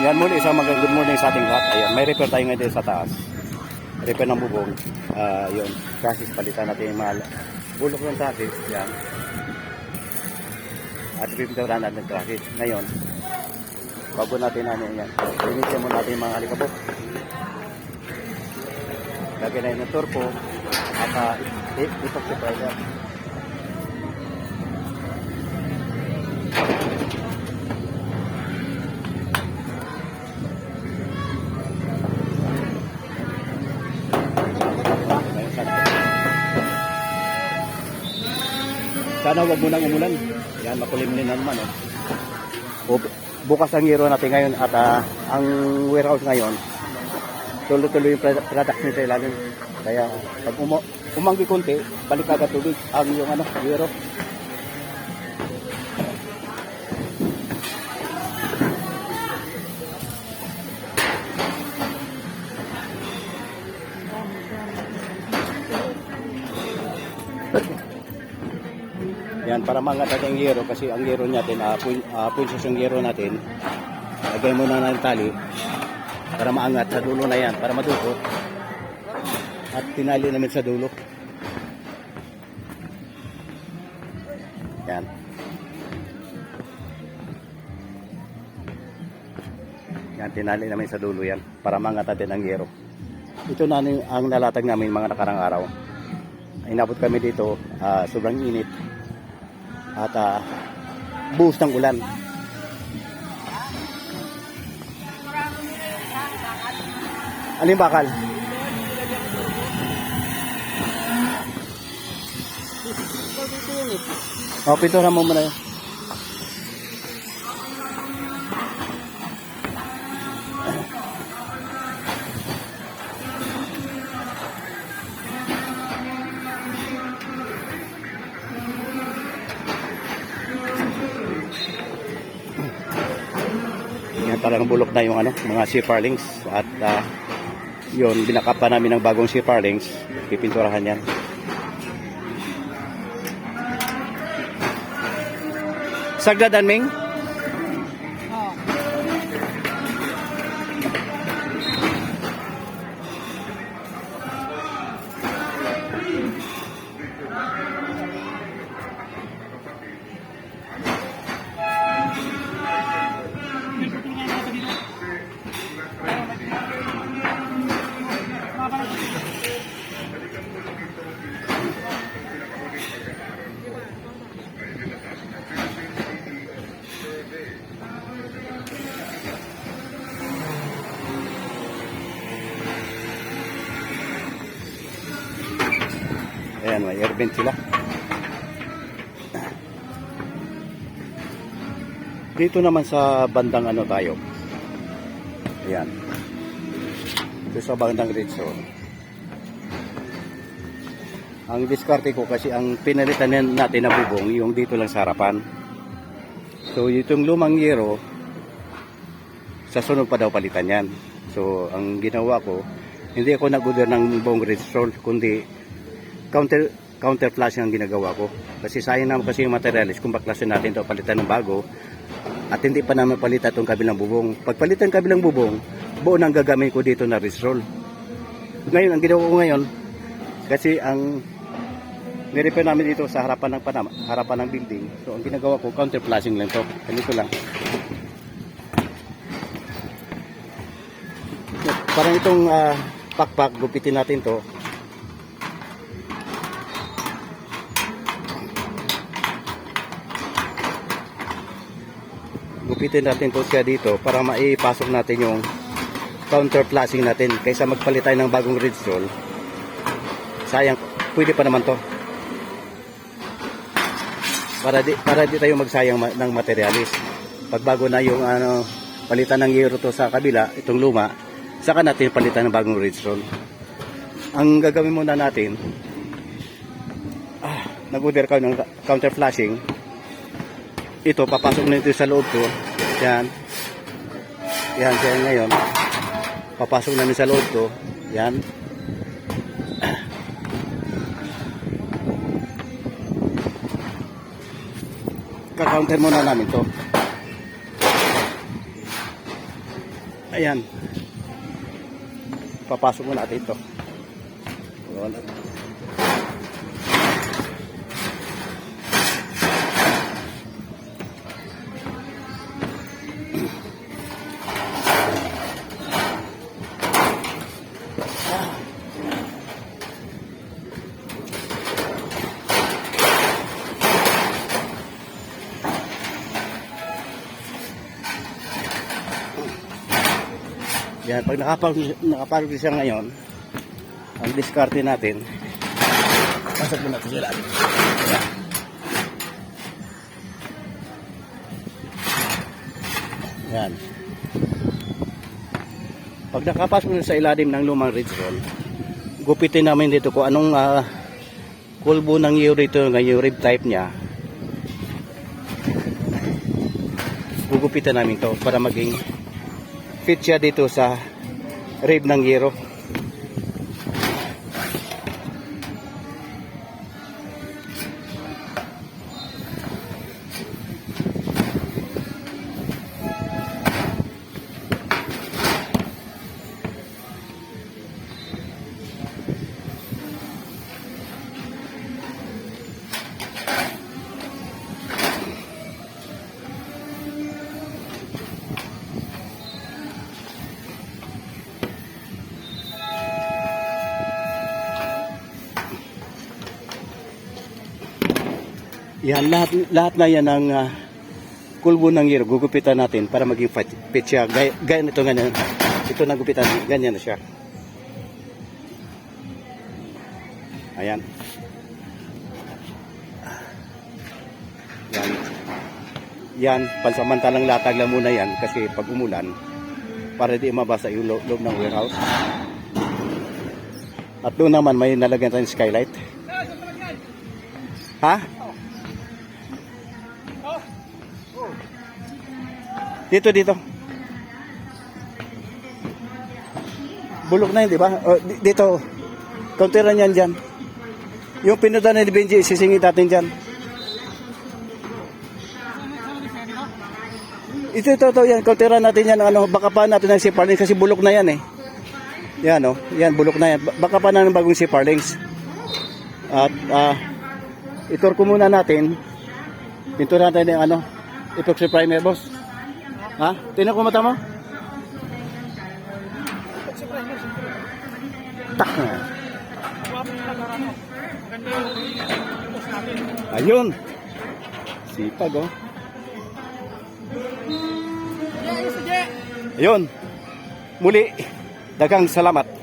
Yan muli, isang good morning sa ating lahat. Ayan, may repair tayo ngayon sa taas. Repair ng bubong. Yun, chassis, palitan natin yung mga bulok ng chassis. Yan. At pipintaran natin ng chassis. Ngayon, bago natin yan. Linisin mo natin yung mga alikabok. Lagyan na yun ng turbo. At epoxy primer. Sana wag munang umulan. Yan, makulimlim na naman. Bukas ang hero natin ngayon at ang warehouse ngayon, tuloy-tuloy yung product nito ilalim. Kaya pag umanggi konti, balik agad tubig ang yung hero. Yan, para mangat natin ang gero kasi ang gero natin, punsos yung gero natin. Lagay muna ng tali para maangat sa dulo na yan, para madukot. At tinali namin sa dulo. Yan. Yan, tinali namin sa dulo yan para maangat natin ang gero. Ito na ang nalatag namin mga nakarang araw. Inabot kami dito, sobrang init. At buhos ng ulan. Ano yung bakal? O, pintura mo muna yun. Parang bulok na yung mga C-Farlings at yun, binakap pa namin ng bagong C-Farlings, pipinturahan yan. Sagdadan, Ming? Ayan, may air vent sila. Dito naman sa bandang tayo. Ayan. Dito sa bandang red zone. Ang diskarte ko kasi ang pinalitan natin na bubong, yung dito lang sa harapan. So, itong lumang yero, sa sunod pa daw palitan yan. So, ang ginawa ko, hindi ako nag-order ng buong red zone, kundi counter flashing ang ginagawa ko kasi sayang naman kasi yung materialis kung baklasin natin ito palitan ng bago at hindi pa naman palitan itong kabilang bubong. Pagpalitan kabilang bubong, buo nang gagamit ko dito na resroll. Ngayon ang ginawa ko ngayon kasi ang nirepair namin dito sa harapan ng building, so ang ginagawa ko counter flashing lang to, ganito lang. Parang itong pakpak, gupitin natin to. Gupitin natin po siya dito para maipasok natin yung counter flashing natin kaysa magpalit tayo ng bagong red roll. Sayang, pwede pa naman to. Para di tayo magsayang ng materialis. Pag bago na yung palitan ng gero to sa kabila, itong luma, saka natin palitan ng bagong red roll. Ang gagawin muna natin, nag-order ka ng counter flashing. Ito, papasok na ito sa loob ko. Yan. Yan, kaya ngayon. Papasok namin sa loob ko. Yan. Ka-counter muna namin to. Ayan. Papasok mo natin ito. Ayan. Yan, pag nakapagod siya ngayon, ang diskarte natin, pasok mo natin sila. Yan. Pag nakapasok mo sa ilalim ng lumang ridge roll, gupitin namin dito kung anong kulbo ng iyo dito, ng rib type niya. Gugupitan namin to para maging fit siya dito sa rib ng gyero. Yan, lahat na yan ang kulbo ng gyero. Gugupitan natin para maging fit siya. Gaya nito, ganyan. Ito na gupitan, ganyan na siya. Ayan. Yan. Yan, pansamantalang latag lang muna yan kasi pag umulan, para di mabasa yung loob ng warehouse. At doon naman may nalagyan tayong skylight. Ha? Dito. Bulok na yun, di ba? O, dito. Counteran yan dyan. Yung pinuda na ni Benji, sisingit natin dyan. Ito, yan. Counteran natin yan. Baka pa natin ng siparlings kasi bulok na yan eh. Yan, oh. Yan, bulok na yan. Baka pa na ng bagong siparlings. At, itur ko muna natin. Pintura natin yung epoxy primer, boss. Ha? Tingnan ko mata mo? Tak na. Ayun. Sipag, oh. Ayun. Muli, dagang salamat.